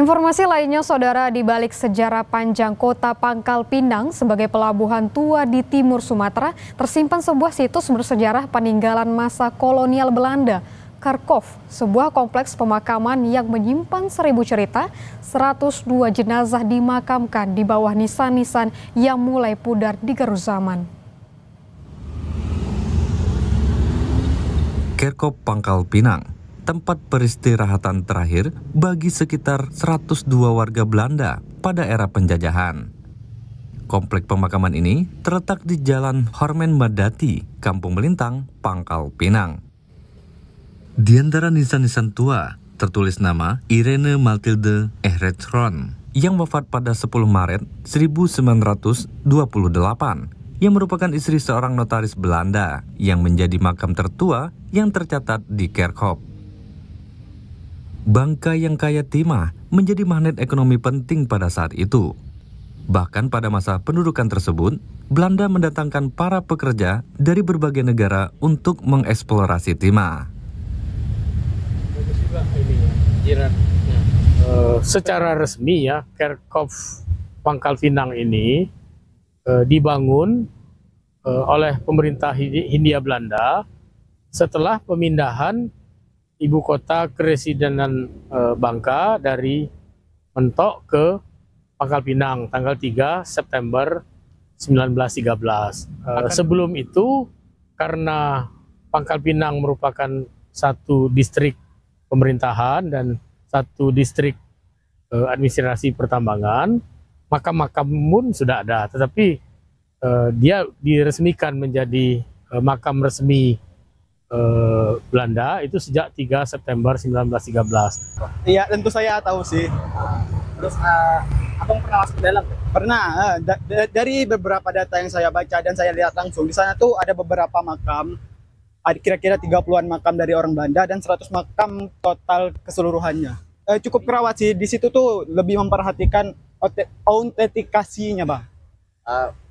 Informasi lainnya, saudara, di balik sejarah panjang kota Pangkal Pinang sebagai pelabuhan tua di timur Sumatera, tersimpan sebuah situs bersejarah peninggalan masa kolonial Belanda. Kerkhof, sebuah kompleks pemakaman yang menyimpan 1000 cerita, 102 jenazah dimakamkan di bawah nisan-nisan yang mulai pudar di gerus zaman. Kerkhof Pangkal Pinang, tempat peristirahatan terakhir bagi sekitar 102 warga Belanda pada era penjajahan. Komplek pemakaman ini terletak di Jalan Hormen Madati, Kampung Melintang, Pangkal Pinang. Di antara nisan-nisan tua, tertulis nama Irene Mathilde Ehrentrön yang wafat pada 10 Maret 1928, yang merupakan istri seorang notaris Belanda yang menjadi makam tertua yang tercatat di Kerkhof. Bangka yang kaya timah menjadi magnet ekonomi penting pada saat itu. Bahkan pada masa pendudukan tersebut, Belanda mendatangkan para pekerja dari berbagai negara untuk mengeksplorasi timah. Secara resmi ya, Kerkhof Pangkal Pinang ini dibangun oleh pemerintah Hindia Belanda setelah pemindahan ibu kota Keresidenan Bangka dari Mentok ke Pangkal Pinang tanggal 3 September 1913. Sebelum itu, karena Pangkal Pinang merupakan satu distrik pemerintahan dan satu distrik administrasi pertambangan, makam-makam pun sudah ada, tetapi dia diresmikan menjadi makam resmi Belanda itu sejak 3 September 1913. Iya, tentu saya tahu sih. Terus abang pernah masuk ke dalam? Pernah. Dari beberapa data yang saya baca dan saya lihat langsung, di sana tuh ada beberapa makam, ada kira-kira 30-an makam dari orang Belanda dan 100 makam total keseluruhannya. Cukup kerawat sih, di situ tuh lebih memperhatikan autentikasinya, Bang.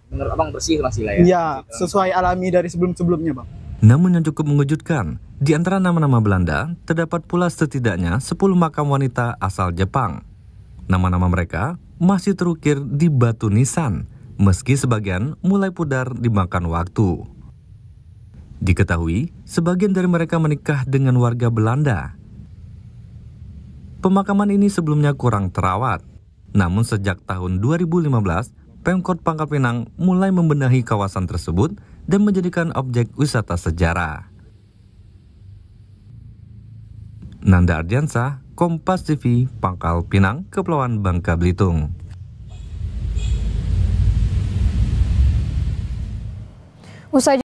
Menurut abang bersih masih lah ya? Iya, sesuai alami dari sebelum-sebelumnya, Bang. Namun yang cukup mengejutkan, di antara nama-nama Belanda, terdapat pula setidaknya 10 makam wanita asal Jepang. Nama-nama mereka masih terukir di batu nisan, meski sebagian mulai pudar dimakan waktu. Diketahui, sebagian dari mereka menikah dengan warga Belanda. Pemakaman ini sebelumnya kurang terawat. Namun sejak tahun 2015, Pemkot Pangkal Pinang mulai membenahi kawasan tersebut dan menjadikan objek wisata sejarah. Nanda Ardiansah, Kompas TV, Pangkal Pinang, Kepulauan Bangka Belitung. Usai